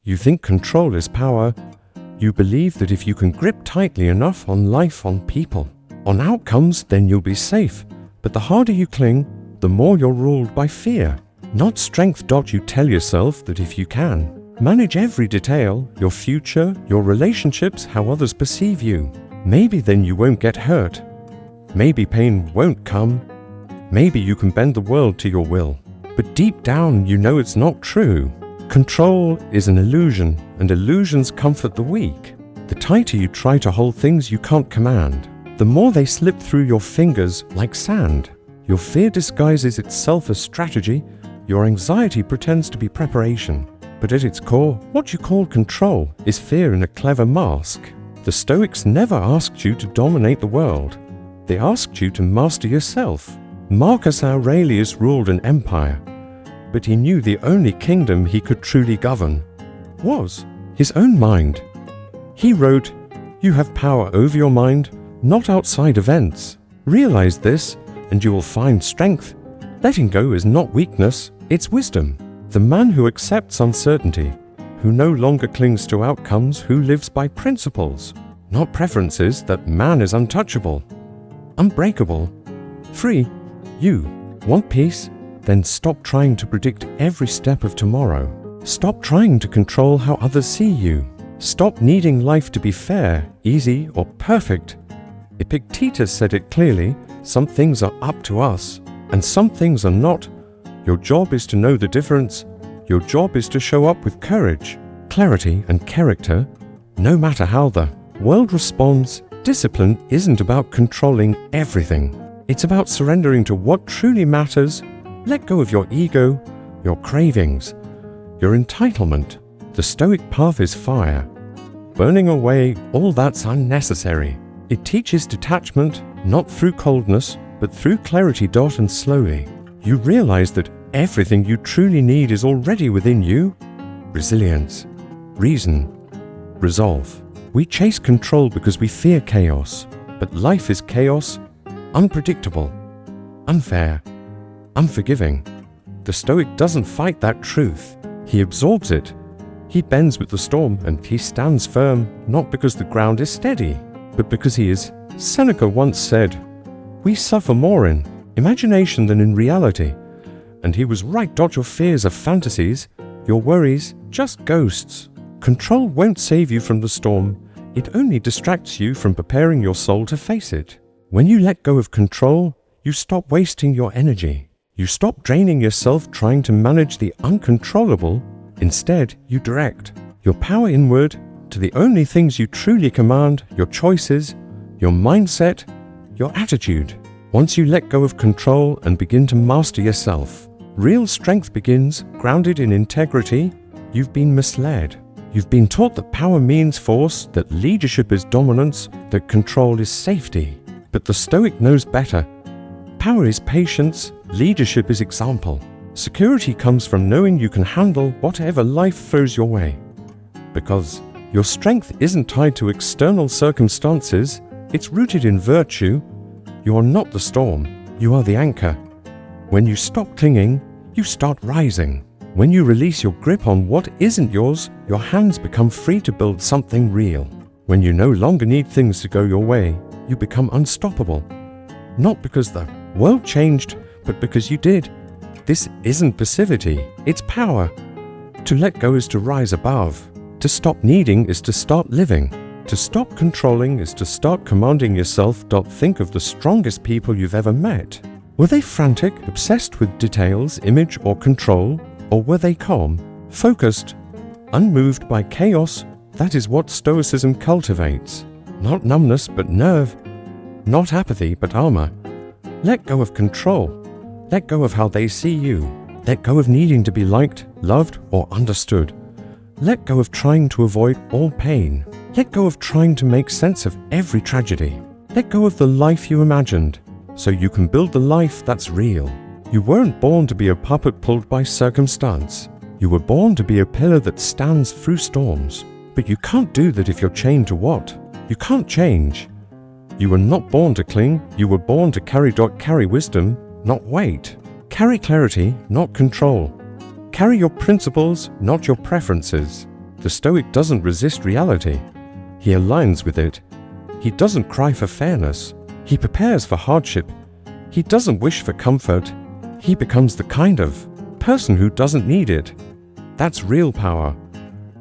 You think control is power. You believe that if you can grip tightly enough on life, on people, on outcomes, then you'll be safe. But the harder you cling, the more you're ruled by fear, not strength. You tell yourself that if you can manage every detail, your future, your relationships, how others perceive you, maybe then you won't get hurt. Maybe pain won't come. Maybe you can bend the world to your will. But deep down, you know it's not true. Control is an illusion, and illusions comfort the weak. The tighter you try to hold things you can't command, the more they slip through your fingers like sand. Your fear disguises itself as strategy. Your anxiety pretends to be preparation. But at its core, what you call control is fear in a clever mask. The Stoics never asked you to dominate the world. They asked you to master yourself. Marcus Aurelius ruled an empire, but he knew the only kingdom he could truly govern was his own mind. He wrote, "You have power over your mind, not outside events. Realize this, and you will find strength. Letting go is not weakness, it's wisdom." The man who accepts uncertainty, who no longer clings to outcomes, who lives by principles, not preferences, that man is untouchable, unbreakable, free. You want peace? Then stop trying to predict every step of tomorrow. Stop trying to control how others see you. Stop needing life to be fair, easy, or perfect. Epictetus said it clearly, some things are up to us, and some things are not. Your job is to know the difference. Your job is to show up with courage, clarity, and character, no matter how the world responds. Discipline isn't about controlling everything. It's about surrendering to what truly matters. Let go of your ego, your cravings, your entitlement. The Stoic path is fire, burning away all that's unnecessary. It teaches detachment, not through coldness, but through clarity. And slowly, you realize that everything you truly need is already within you. Resilience, reason, resolve. We chase control because we fear chaos, but life is chaos, unpredictable, unfair, unforgiving. The Stoic doesn't fight that truth. He absorbs it. He bends with the storm, and he stands firm, not because the ground is steady, but because he is. Seneca once said, "We suffer more in imagination than in reality." And he was right. Your fears are fantasies, your worries just ghosts. Control won't save you from the storm. It only distracts you from preparing your soul to face it. When you let go of control, you stop wasting your energy. You stop draining yourself trying to manage the uncontrollable. Instead, you direct your power inward to the only things you truly command: your choices, your mindset, your attitude. Once you let go of control and begin to master yourself, real strength begins, grounded in integrity. You've been misled. You've been taught that power means force, that leadership is dominance, that control is safety. But the Stoic knows better. Power is patience, leadership is example. Security comes from knowing you can handle whatever life throws your way. Because your strength isn't tied to external circumstances, it's rooted in virtue. You are not the storm, you are the anchor. When you stop clinging, you start rising. When you release your grip on what isn't yours, your hands become free to build something real. When you no longer need things to go your way, you become unstoppable. Not because the world changed, but because you did. This isn't passivity, it's power. To let go is to rise above. To stop needing is to start living. To stop controlling is to start commanding yourself. Think of the strongest people you've ever met. Were they frantic, obsessed with details, image, or control? Or were they calm, focused, unmoved by chaos? That is what Stoicism cultivates. Not numbness, but nerve. Not apathy, but armor. Let go of control. Let go of how they see you. Let go of needing to be liked, loved, or understood. Let go of trying to avoid all pain. Let go of trying to make sense of every tragedy. Let go of the life you imagined, so you can build the life that's real. You weren't born to be a puppet pulled by circumstance. You were born to be a pillar that stands through storms. But you can't do that if you're chained to what? You can't change. You were not born to cling. You were born to carry wisdom, not weight. Carry clarity, not control. Carry your principles, not your preferences. The Stoic doesn't resist reality. He aligns with it. He doesn't cry for fairness. He prepares for hardship. He doesn't wish for comfort. He becomes the kind of person who doesn't need it. That's real power.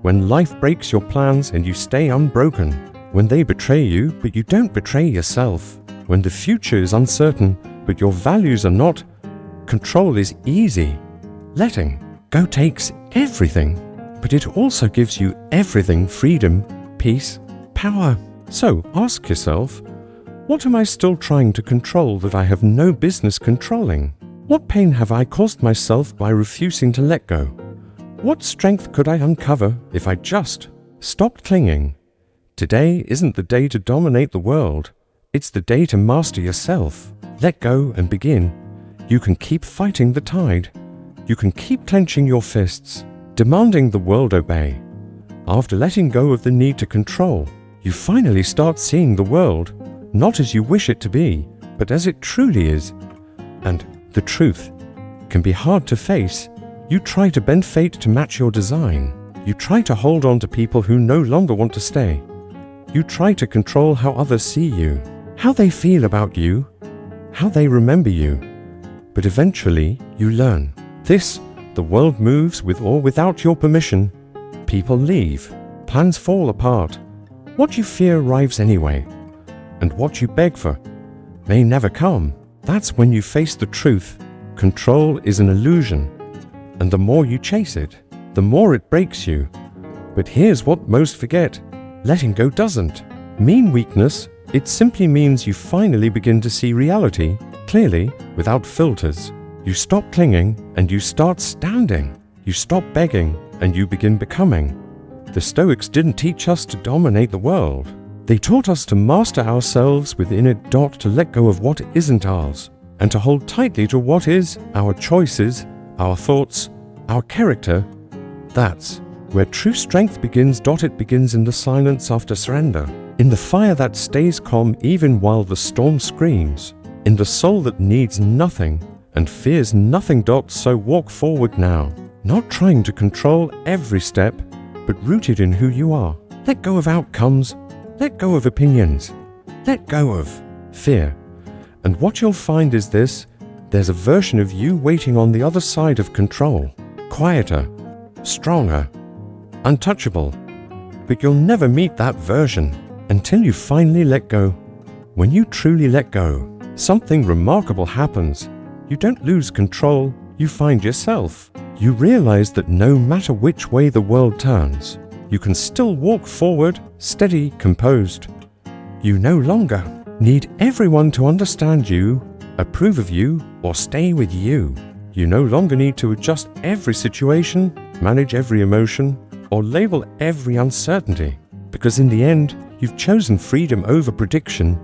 When life breaks your plans and you stay unbroken. When they betray you, but you don't betray yourself. When the future is uncertain, but your values are not. Control is easy. Letting go takes everything, but it also gives you everything: freedom, peace, power. So ask yourself, what am I still trying to control that I have no business controlling? What pain have I caused myself by refusing to let go? What strength could I uncover if I just stopped clinging? Today isn't the day to dominate the world. It's the day to master yourself. Let go and begin. You can keep fighting the tide. You can keep clenching your fists, demanding the world obey. After letting go of the need to control, you finally start seeing the world, not as you wish it to be, but as it truly is. And the truth can be hard to face. You try to bend fate to match your design. You try to hold on to people who no longer want to stay. You try to control how others see you, how they feel about you, how they remember you. But eventually, you learn. The world moves with or without your permission. People leave. Plans fall apart. What you fear arrives anyway. And what you beg for may never come. That's when you face the truth. Control is an illusion. And the more you chase it, the more it breaks you. But here's what most forget. Letting go doesn't mean weakness. It simply means you finally begin to see reality clearly, without filters. You stop clinging and you start standing. You stop begging and you begin becoming. The Stoics didn't teach us to dominate the world. They taught us to master ourselves within it. To let go of what isn't ours and to hold tightly to what is: our choices, our thoughts, our character. That's where true strength begins. It begins in the silence after surrender, in the fire that stays calm even while the storm screams, in the soul that needs nothing and fears nothing. So walk forward now, not trying to control every step, but rooted in who you are. Let go of outcomes, let go of opinions, let go of fear. And what you'll find is this: there's a version of you waiting on the other side of control, quieter, stronger, untouchable. But you'll never meet that version until you finally let go. When you truly let go, something remarkable happens. You don't lose control, you find yourself. You realize that no matter which way the world turns, you can still walk forward, steady, composed. You no longer need everyone to understand you, approve of you, or stay with you. You no longer need to adjust every situation, manage every emotion, or label every uncertainty. Because in the end, you've chosen freedom over prediction.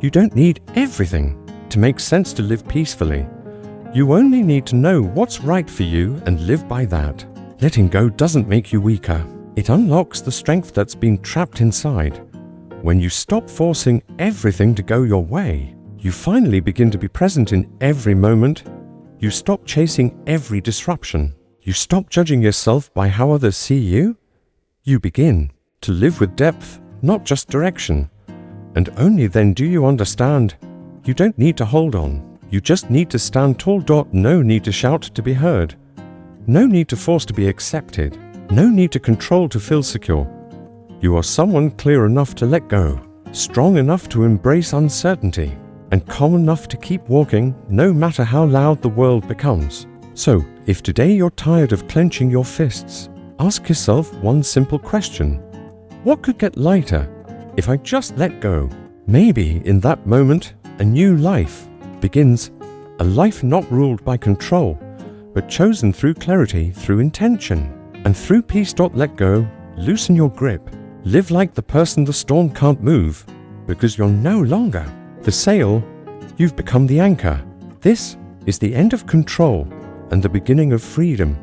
You don't need everything to make sense to live peacefully. You only need to know what's right for you and live by that. Letting go doesn't make you weaker. It unlocks the strength that's been trapped inside. When you stop forcing everything to go your way, you finally begin to be present in every moment. You stop chasing every disruption. You stop judging yourself by how others see you. You begin to live with depth, not just direction. And only then do you understand. You don't need to hold on. You just need to stand tall. No need to shout to be heard. No need to force to be accepted. No need to control to feel secure. You are someone clear enough to let go, strong enough to embrace uncertainty, and calm enough to keep walking no matter how loud the world becomes. So, if today you're tired of clenching your fists, ask yourself one simple question. What could get lighter if I just let go? Maybe in that moment, a new life begins, a life not ruled by control, but chosen through clarity, through intention, and through peace. Let go, loosen your grip, live like the person the storm can't move, because you're no longer the sail, you've become the anchor. This is the end of control and the beginning of freedom.